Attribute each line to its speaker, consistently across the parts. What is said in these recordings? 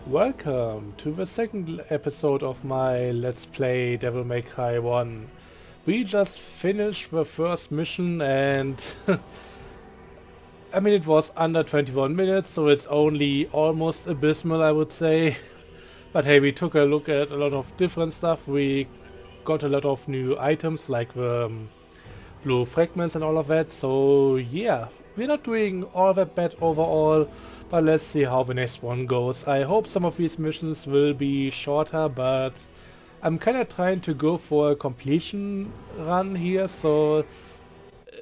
Speaker 1: Welcome to the second episode of my Let's Play Devil May Cry 1. We just finished the first mission and I mean it was under 21 minutes, so it's only almost abysmal, I would say. But hey, we took a look at a lot of different stuff. We got a lot of new items like the blue fragments and all of that. So yeah, we're not doing all that bad overall. But let's see how the next one goes. I hope some of these missions will be shorter, but I'm kind of trying to go for a completion run here, so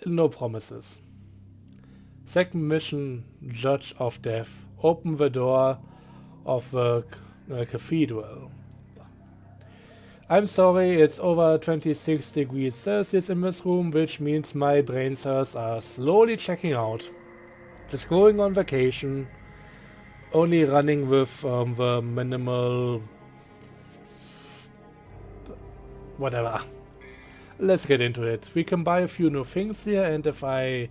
Speaker 1: no promises. Second mission, Judge of Death. Open the door of the cathedral. I'm sorry, it's over 26 degrees Celsius in this room, which means my brain cells are slowly checking out. Just going on vacation, only running with the minimal whatever. Let's get into it. We can buy a few new things here, and if I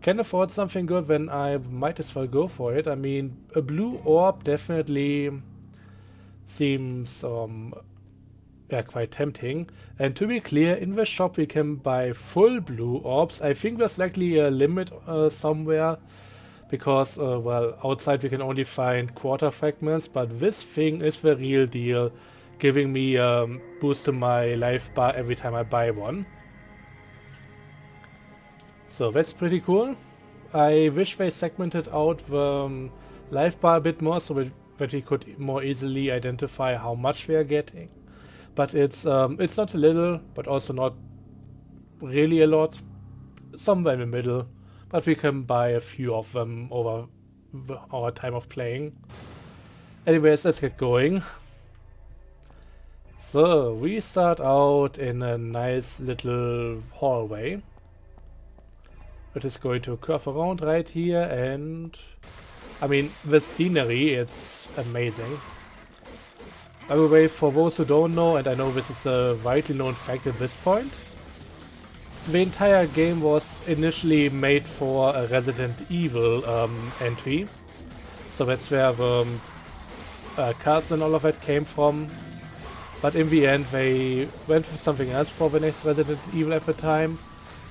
Speaker 1: can afford something good, then I might as well go for it. I mean, a blue orb definitely seems quite tempting. And to be clear, in the shop we can buy full blue orbs. I think there's likely a limit somewhere, because well, outside we can only find quarter fragments, but this thing is the real deal, giving me a boost to my life bar every time I buy one. So that's pretty cool. I wish they segmented out the life bar a bit more so that we could more easily identify how much we are getting. But it's not a little, but also not really a lot. Somewhere in the middle. But we can buy a few of them over our time of playing. Anyways, let's get going. So, we start out in a nice little hallway. It is going to curve around right here, and I mean, the scenery, it's amazing. By the way, for those who don't know, and I know this is a widely known fact at this point, the entire game was initially made for a Resident Evil entry. So that's where the castle and all of that came from. But in the end they went for something else for the next Resident Evil at the time,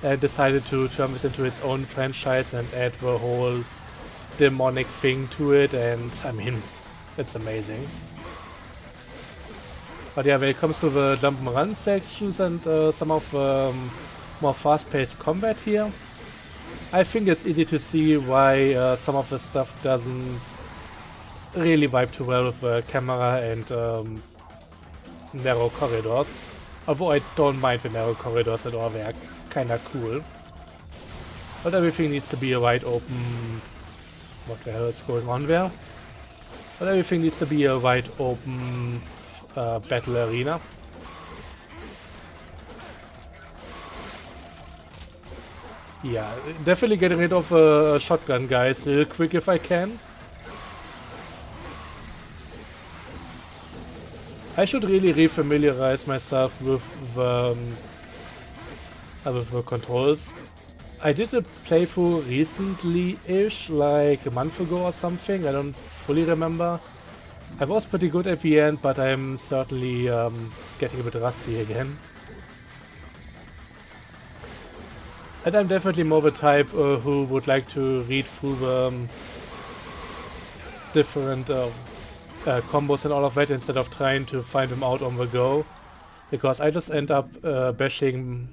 Speaker 1: and decided to turn this into its own franchise and add the whole demonic thing to it, and I mean, it's amazing. But yeah, when it comes to the jump and run sections and some of more fast-paced combat here, I think it's easy to see why some of the stuff doesn't really vibe too well with the camera and narrow corridors. Although I don't mind the narrow corridors at all, they are kinda cool. But everything needs to be a wide open... What the hell is going on there? But everything needs to be a wide open battle arena. Yeah, definitely getting rid of shotgun guys real quick if I can. I should really refamiliarize myself with the controls. I did a playthrough recently-ish, like a month ago or something, I don't fully remember. I was pretty good at the end, but I'm certainly getting a bit rusty again. And I'm definitely more the type who would like to read through the different combos and all of that instead of trying to find them out on the go. Because I just end up mashing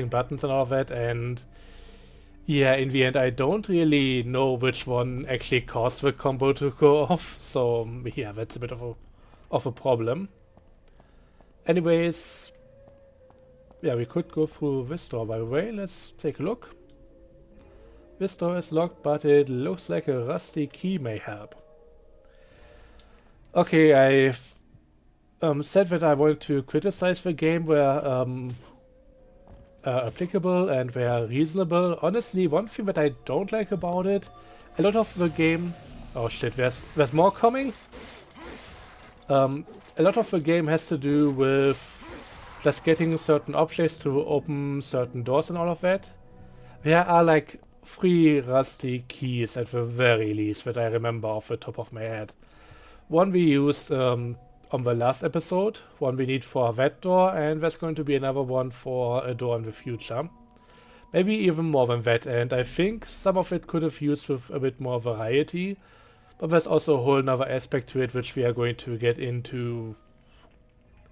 Speaker 1: buttons and all of that, and yeah, in the end I don't really know which one actually caused the combo to go off, so yeah, that's a bit of a problem. Anyways, yeah, we could go through this door, by the way. Let's take a look. This door is locked, but it looks like a rusty key may help. Okay, I've said that I wanted to criticize the game where applicable and where reasonable. Honestly, one thing that I don't like about it, a lot of the game... Oh shit, there's more coming? A lot of the game has to do with just getting certain objects to open certain doors and all of that. There are like three rusty keys at the very least that I remember off the top of my head. One we used on the last episode, one we need for that door, and there's going to be another one for a door in the future. Maybe even more than that, and I think some of it could have used with a bit more variety, but there's also a whole nother aspect to it which we are going to get into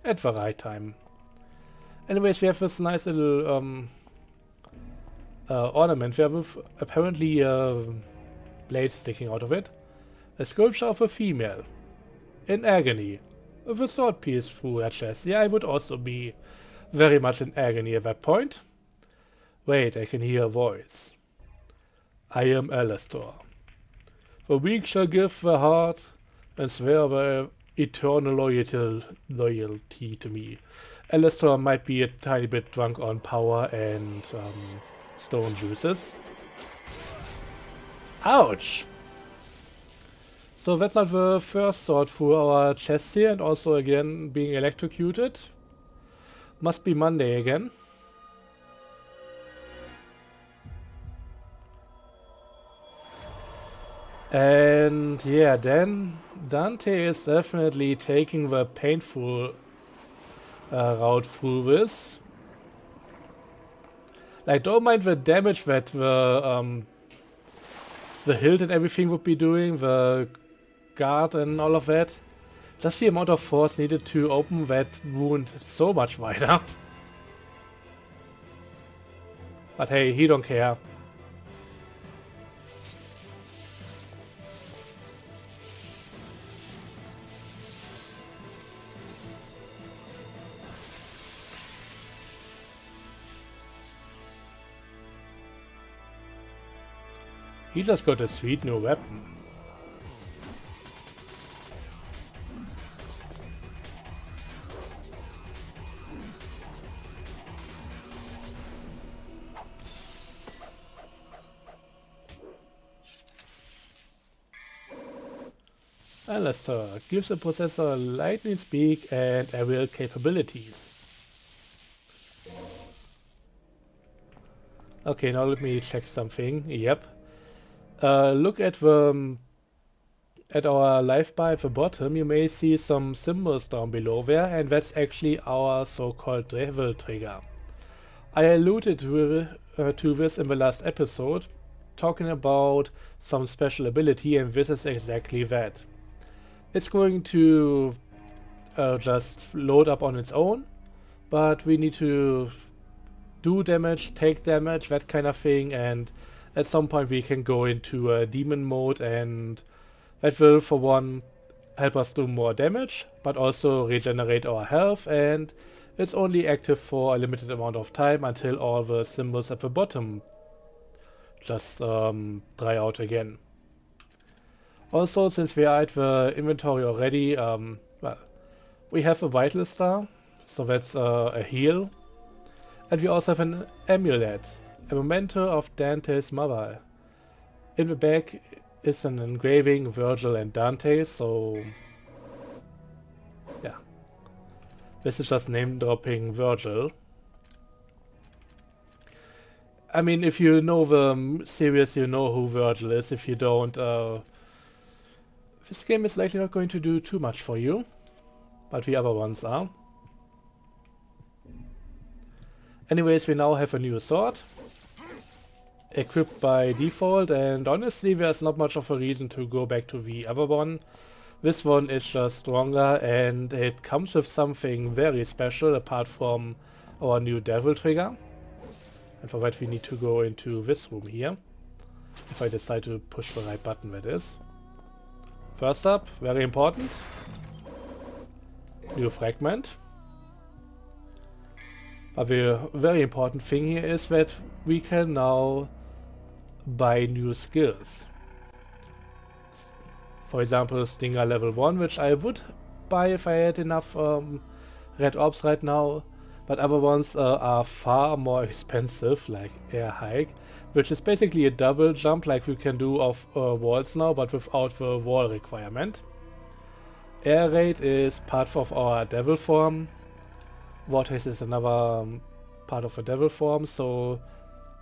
Speaker 1: at the right time. Anyways, we have this nice little ornament there with apparently blades sticking out of it. A sculpture of a female in agony with a sword piece through her chest. Yeah, I would also be very much in agony at that point. Wait, I can hear a voice. I am Alastor. The weak shall give the heart and swear their eternal loyalty to me. Alastor might be a tiny bit drunk on power and stone juices. Ouch! So that's not the first sword through our chest here, and also again being electrocuted. Must be Monday again. And yeah, then Dante is definitely taking the painful route through this. Like, don't mind the damage that the hilt and everything would be doing, the guard and all of that. Just the amount of force needed to open that wound so much wider. But hey, he don't care. He just got a sweet new weapon. Alastor gives the possessor lightning speed and aerial capabilities. Okay, now let me check something. Yep. Look at the at our life bar at the bottom. You may see some symbols down below there, and that's actually our so-called devil trigger. I alluded to this in the last episode, talking about some special ability, and this is exactly that. It's going to just load up on its own, but we need to do damage, take damage, that kind of thing, and at some point we can go into a demon mode, and that will for one help us do more damage, but also regenerate our health, and it's only active for a limited amount of time until all the symbols at the bottom just dry out again. Also, since we are at the inventory already, well, we have a vital star, so that's a heal, and we also have an amulet. A memento of Dante's mother. In the back is an engraving Virgil and Dante, so yeah. This is just name dropping Virgil. I mean, if you know the series, you know who Virgil is. If you don't, this game is likely not going to do too much for you, but the other ones are. Anyways, we now have a new sword. Equipped by default, and honestly there's not much of a reason to go back to the other one. This one is just stronger, and it comes with something very special apart from our new devil trigger. And for that we need to go into this room here. If I decide to push the right button, that is. First up, very important. New fragment. But the very important thing here is that we can now buy new skills. For example, Stinger level 1, which I would buy if I had enough red orbs right now, but other ones are far more expensive, like Air Hike, which is basically a double jump like we can do off walls now, but without the wall requirement. Air Raid is part of our devil form. Vortex is another part of a devil form, so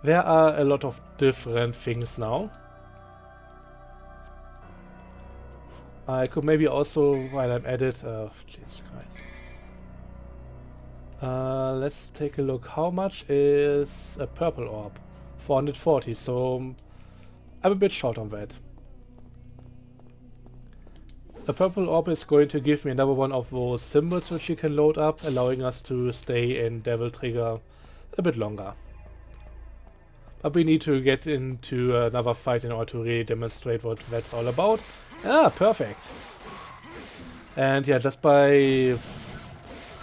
Speaker 1: There are a lot of different things now. I could maybe also, while I'm at it, Jesus Christ. Let's take a look. How much is a purple orb? 440, so I'm a bit short on that. A purple orb is going to give me another one of those symbols which you can load up, allowing us to stay in Devil Trigger a bit longer. But we need to get into another fight in order to really demonstrate what that's all about. Ah, perfect. And yeah, just by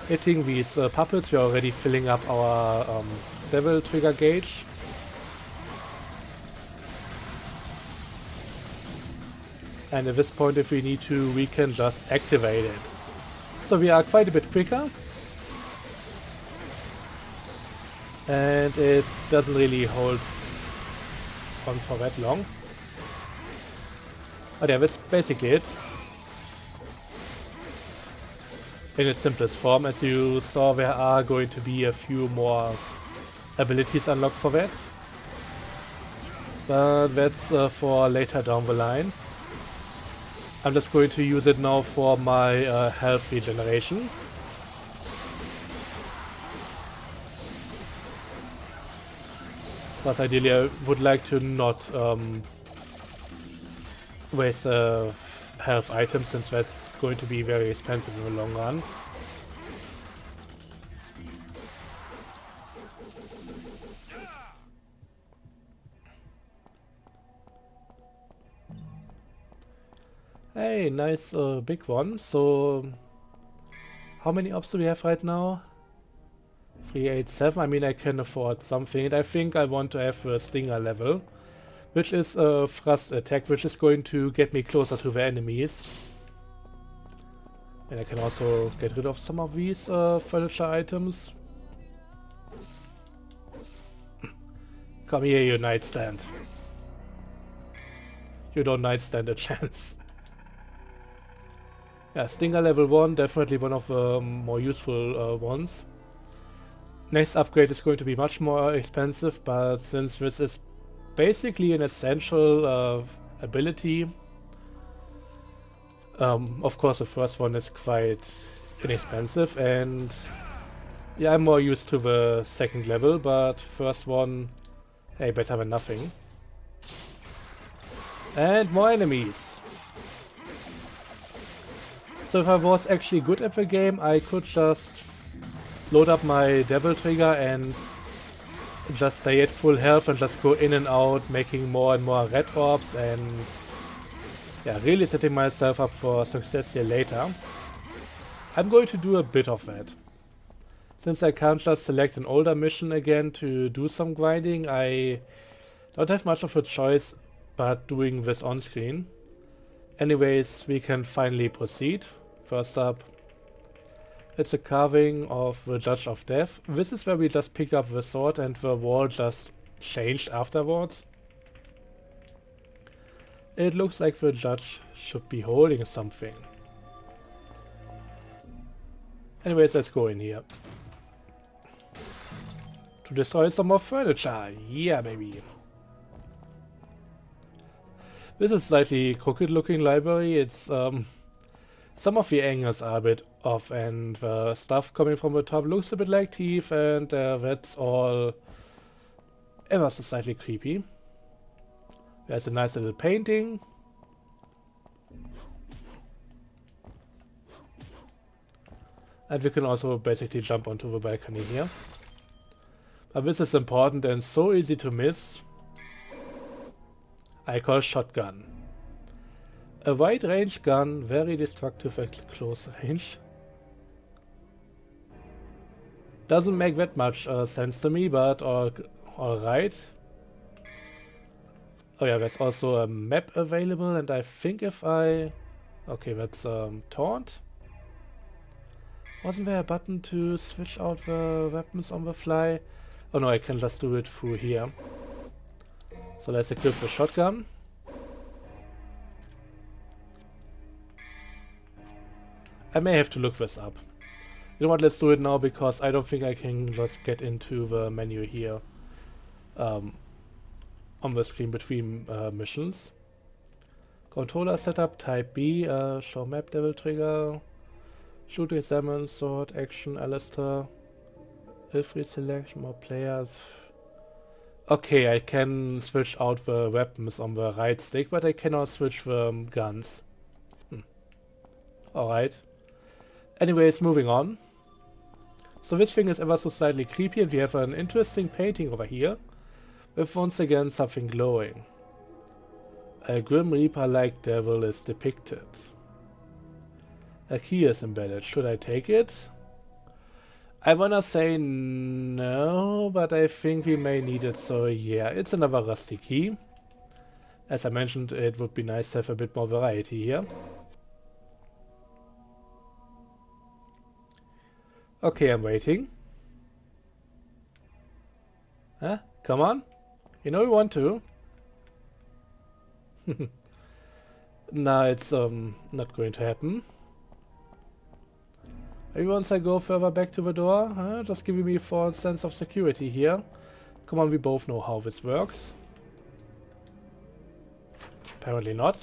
Speaker 1: hitting these puppets, we're already filling up our Devil Trigger gauge. And at this point, if we need to, we can just activate it. So we are quite a bit quicker. And it doesn't really hold on for that long. But yeah, that's basically it. In its simplest form. As you saw, there are going to be a few more abilities unlocked for that. But that's for later down the line. I'm just going to use it now for my health regeneration. But ideally I would like to not waste health items, since that's going to be very expensive in the long run. Hey, nice big one. So how many orbs do we have right now? 387. I mean, I can afford something, and I think I want to have a Stinger level, which is a thrust attack, which is going to get me closer to the enemies. And I can also get rid of some of these furniture items. Come here, you nightstand. You don't nightstand a chance. Yeah, Stinger level 1, definitely one of the more useful ones. Next upgrade is going to be much more expensive, but since this is basically an essential ability, of course the first one is quite inexpensive, and yeah, I'm more used to the second level, but first one, hey, better than nothing. And more enemies. So if I was actually good at the game, I could just load up my Devil Trigger and just stay at full health and just go in and out, making more and more red orbs, and yeah, really setting myself up for success here later. I'm going to do a bit of that. Since I can't just select an older mission again to do some grinding, I don't have much of a choice but doing this on screen. Anyways, we can finally proceed. First up, it's a carving of the Judge of Death. This is where we just pick up the sword and the wall just changed afterwards. It looks like the judge should be holding something. Anyways, let's go in here. To destroy some more furniture. Yeah, baby. This is a slightly crooked looking library. It's some of the angles are a bit off, and the stuff coming from the top looks a bit like teeth, and that's all ever so slightly creepy. There's a nice little painting. And we can also basically jump onto the balcony here. But this is important and so easy to miss. I call shotgun. A wide range gun, very destructive at close range. Doesn't make that much sense to me, but alright. Oh yeah, there's also a map available, and I think if I... Okay, that's taunt. Wasn't there a button to switch out the weapons on the fly? Oh no, I can just do it through here. So let's equip the shotgun. I may have to look this up. You know what, let's do it now, because I don't think I can just get into the menu here. um, on the screen between missions. Controller setup type B, show map devil trigger, shoot examine, sword, action, Alistair, free selection, more players. Okay, I can switch out the weapons on the right stick, but I cannot switch the guns. Alright. Anyways, moving on. So this thing is ever so slightly creepy, and we have an interesting painting over here with once again something glowing. A Grim Reaper-like devil is depicted. A key is embedded. Should I take it? I wanna say no, but I think we may need it, so yeah, it's another rusty key. As I mentioned, it would be nice to have a bit more variety here. Okay, I'm waiting. Huh? Come on. You know you want to. Nah, it's not going to happen. Maybe once I go further back to the door, just giving me a false sense of security here. Come on, we both know how this works. Apparently not.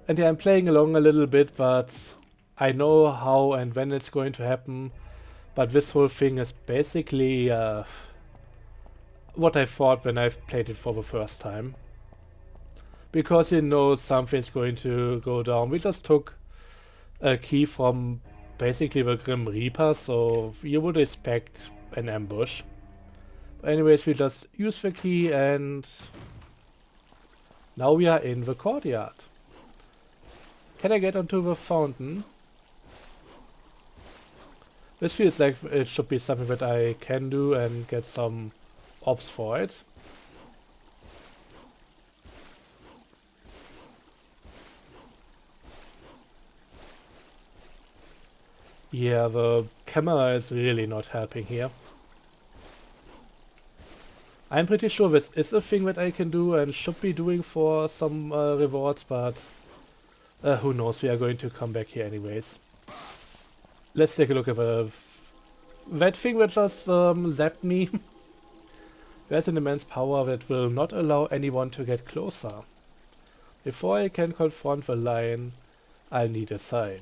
Speaker 1: And yeah, I'm playing along a little bit, but I know how and when it's going to happen. But this whole thing is basically what I thought when I played it for the first time. Because you know something's going to go down. We just took a key from basically the Grim Reaper, so you would expect an ambush. But anyways, we just use the key and now we are in the courtyard. Can I get onto the fountain? This feels like it should be something that I can do and get some ops for it. Yeah, the camera is really not helping here. I'm pretty sure this is a thing that I can do and should be doing for some rewards, but who knows, we are going to come back here anyways. Let's take a look at that thing that just zapped me. There's an immense power that will not allow anyone to get closer. Before I can confront the lion, I'll need a sign.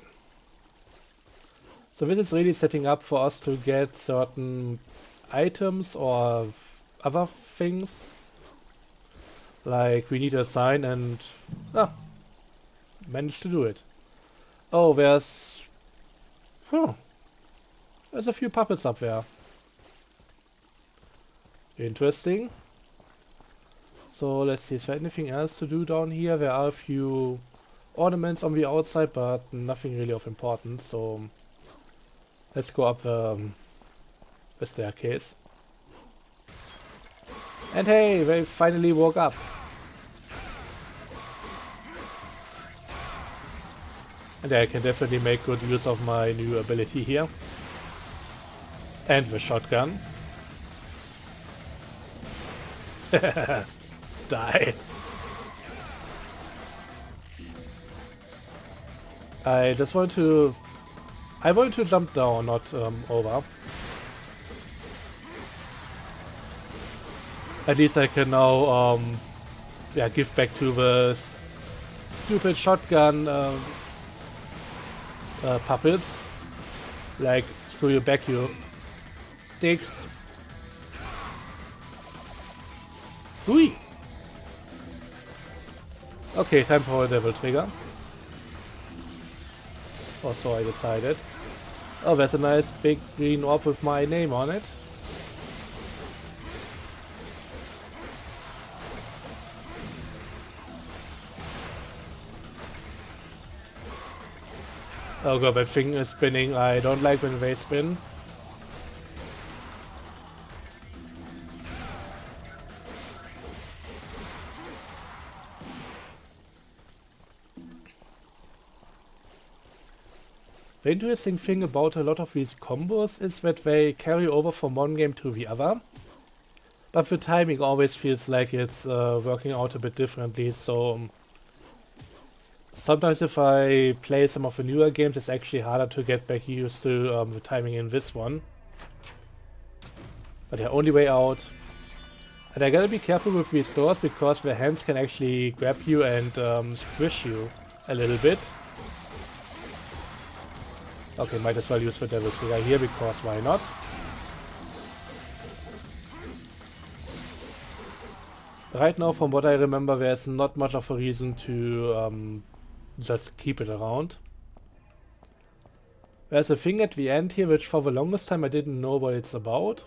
Speaker 1: So this is really setting up for us to get certain items or other things. Like we need a sign and managed to do it. Oh, there's a few puppets up there. Interesting. So let's see, is there anything else to do down here? There are a few ornaments on the outside, but nothing really of importance, so let's go up the staircase. And hey, they finally woke up. And I can definitely make good use of my new ability here. And the shotgun. Die. I want to jump down, not over. At least I can now give back to the stupid shotgun puppets. Like, screw you back, you dicks. Hui! Okay, time for a devil trigger. Or so I decided. Oh, there's a nice big green orb with my name on it. Oh god, that thing is spinning. I don't like when they spin. The interesting thing about a lot of these combos is that they carry over from one game to the other. But the timing always feels like it's working out a bit differently, so sometimes if I play some of the newer games, it's actually harder to get back used to the timing in this one. But yeah, only way out. And I gotta be careful with these doors because their hands can actually grab you and squish you a little bit. Okay, might as well use the devil trigger here because why not? Right now, from what I remember, there's not much of a reason to just keep it around. There's a thing at the end here which for the longest time I didn't know what it's about.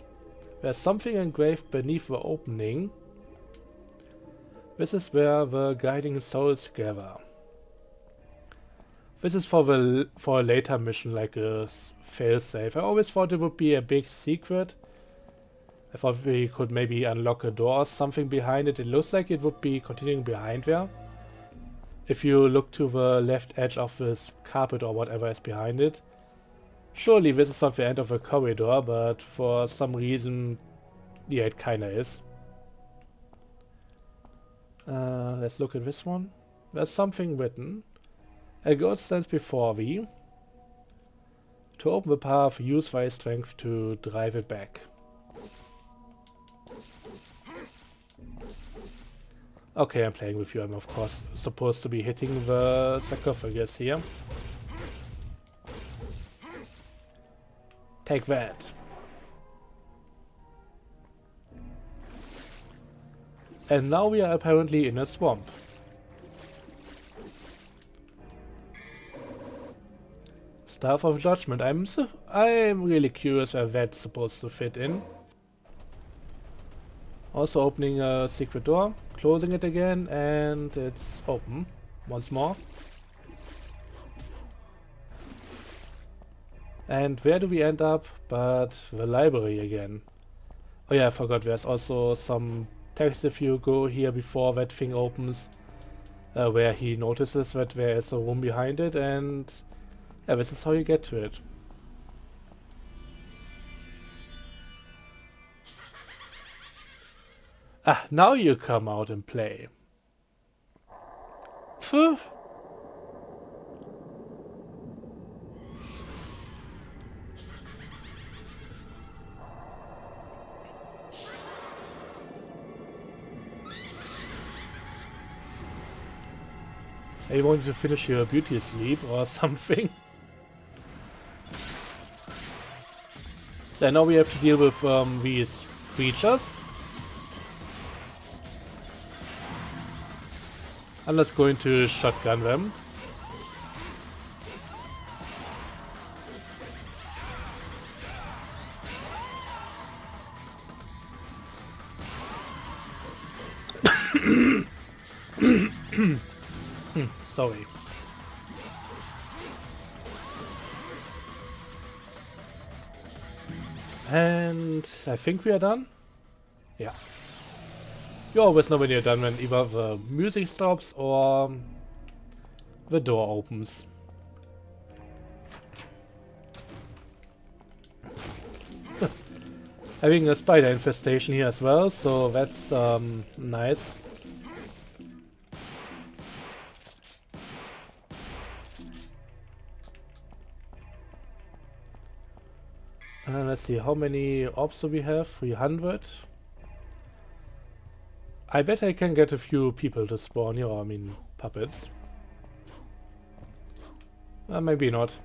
Speaker 1: There's something engraved beneath the opening. This is where the guiding souls gather. This is for a later mission, like a failsafe. I always thought it would be a big secret. I thought we could maybe unlock a door or something behind it. It looks like it would be continuing behind there. If you look to the left edge of this carpet or whatever is behind it. Surely this is not the end of the corridor, but for some reason, yeah, it kinda is. Let's look at this one. There's something written. A ghost stands before thee. To open the path, use thy strength to drive it back. Okay, I'm playing with you. I'm of course supposed to be hitting the sarcophagus here. Take that. And now we are apparently in a swamp. Staff of Judgment. I'm really curious where that's supposed to fit in. Also opening a secret door, closing it again, and it's open once more. And where do we end up but the library again? Oh yeah, I forgot there's also some text if you go here before that thing opens, where he notices that there is a room behind it, and yeah, this is how you get to it. Ah, now you come out and play. Phew. I want you to finish your beauty sleep or something. So now we have to deal with these creatures. I'm just going to shotgun them. Sorry. And I think we are done. Yeah. You always know when you're done when either the music stops or the door opens. Having a spider infestation here as well, so that's nice. Let's see, how many orbs do we have? 300. I bet I can get a few people to spawn here, I mean puppets. Maybe not.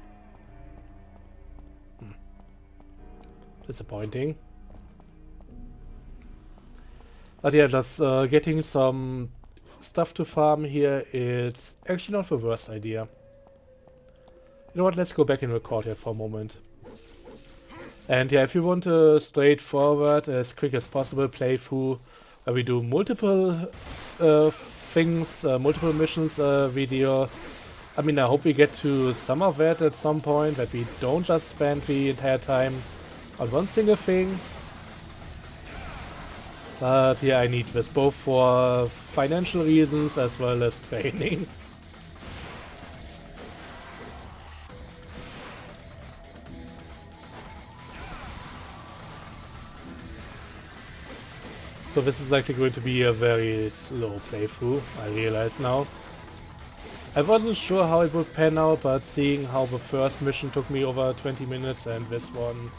Speaker 1: Disappointing. But yeah, just getting some stuff to farm here is actually not the worst idea. You know what, let's go back and record here for a moment. And yeah, if you want a straightforward, as quick as possible playthrough, where we do multiple things, multiple missions video, I mean, I hope we get to some of that at some point, that we don't just spend the entire time on one single thing. But yeah, I need this both for financial reasons as well as training. So this is likely going to be a very slow playthrough, I realize now. I wasn't sure how it would pan out, but seeing how the first mission took me over 20 minutes and this one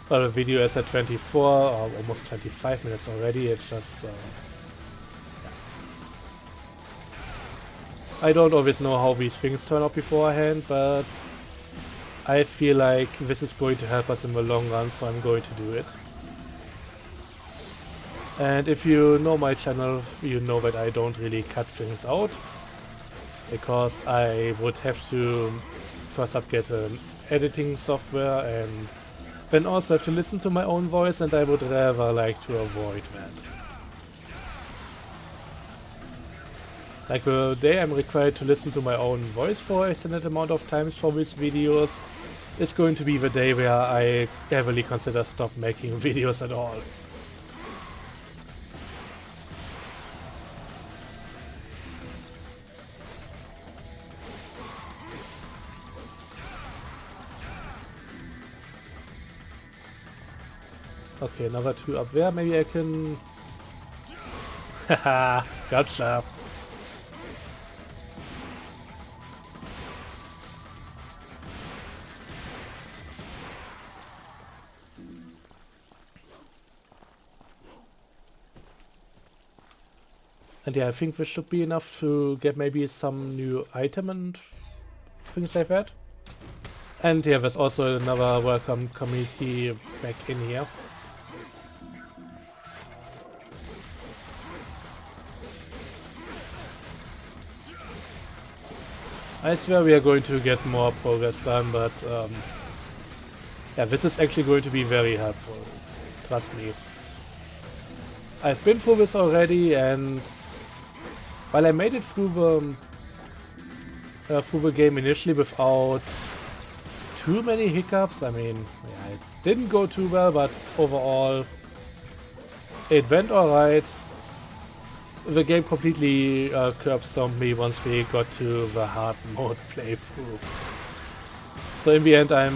Speaker 1: Well, the video is at 24 or almost 25 minutes already. It's just... I don't always know how these things turn out beforehand, but I feel like this is going to help us in the long run, so I'm going to do it. And if you know my channel, you know that I don't really cut things out, because I would have to first up get an editing software and then also have to listen to my own voice, and I would rather like to avoid that. Like the day I'm required to listen to my own voice for extended amount of times for these videos is going to be the day where I heavily consider stop making videos at all. Okay, another 2 up there. Maybe I can... Haha, gotcha. And yeah, I think this should be enough to get maybe some new item and things like that. And yeah, there's also another welcome community back in here. I swear we are going to get more progress done, but yeah, this is actually going to be very helpful. Trust me. I've been through this already, and while I made it through the game initially without too many hiccups, I mean, yeah, it didn't go too well, but overall it went alright. The game completely curb stomped me once we got to the hard mode playthrough. So in the end I'm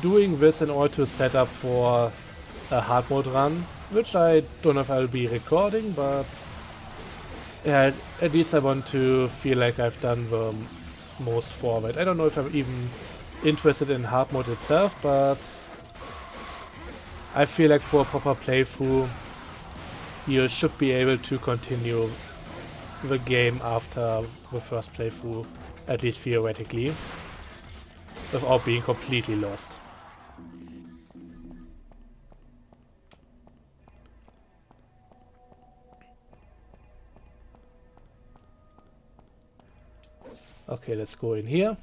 Speaker 1: doing this in order to set up for a hard mode run, which I don't know if I'll be recording, but yeah, at least I want to feel like I've done the most forward. I don't know if I'm even interested in hard mode itself, but I feel like for a proper playthrough you should be able to continue the game after the first playthrough, at least theoretically, without being completely lost. Okay, let's go in here.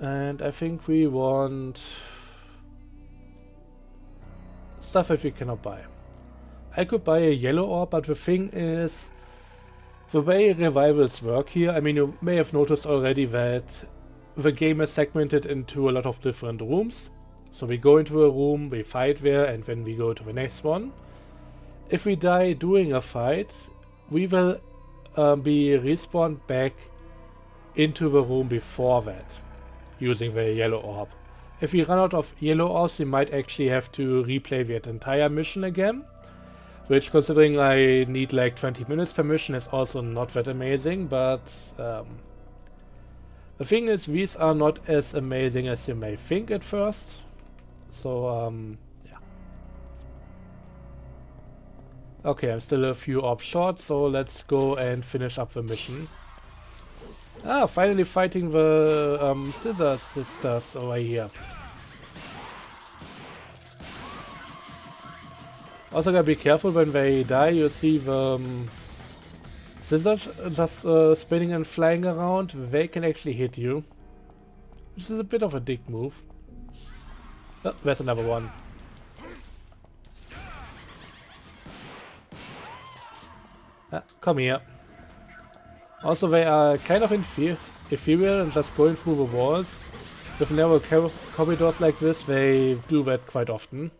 Speaker 1: And I think we want stuff that we cannot buy. I could buy a yellow orb, but the thing is, the way revivals work here, I mean, you may have noticed already that the game is segmented into a lot of different rooms. So we go into a room, we fight there, and then we go to the next one. If we die doing a fight, we will be respawned back into the room before that, using the yellow orb. If we run out of yellow orbs, we might actually have to replay that entire mission again, which, considering I need like 20 minutes per mission, is also not that amazing, but the thing is, these are not as amazing as you may think at first. So yeah. Okay, I'm still a few orbs short, so let's go and finish up the mission. Ah, finally fighting the Scissor sisters over here. Also gotta be careful when they die. You see the scissors just spinning and flying around. They can actually hit you. This is a bit of a dick move. Oh, there's another one. Ah, come here. Also, they are kind of ethereal and just going through the walls. With narrow corridors like this, they do that quite often.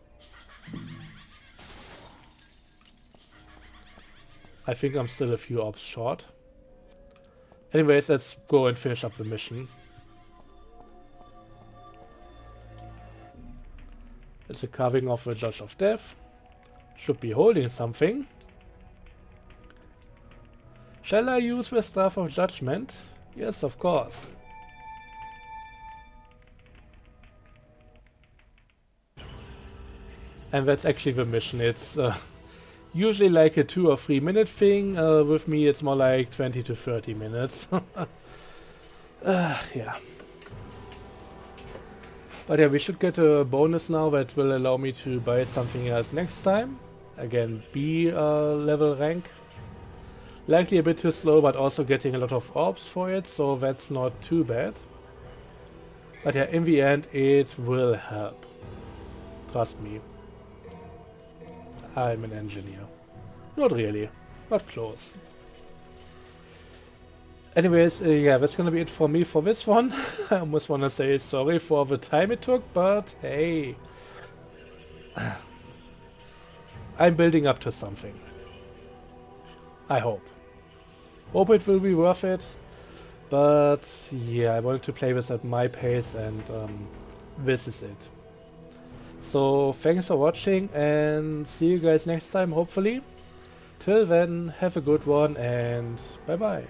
Speaker 1: I think I'm still a few orbs short. Anyways, let's go and finish up the mission. It's a carving of the Judge of Death. Should be holding something. Shall I use the Staff of Judgment? Yes, of course. And that's actually the mission. It's usually like a 2 or 3 minute thing. With me it's more like 20 to 30 minutes. Yeah. But yeah, we should get a bonus now that will allow me to buy something else next time. Again, B level rank. Likely a bit too slow, but also getting a lot of orbs for it, so that's not too bad. But yeah, in the end it will help. Trust me. I'm an engineer. Not really, but close. Anyways, yeah, that's gonna be it for me for this one. I almost wanna say sorry for the time it took, but hey. I'm building up to something. I hope. Hope it will be worth it. But yeah, I wanted to play this at my pace, and this is it. So thanks for watching, and see you guys next time, hopefully. Till then, have a good one, and bye bye.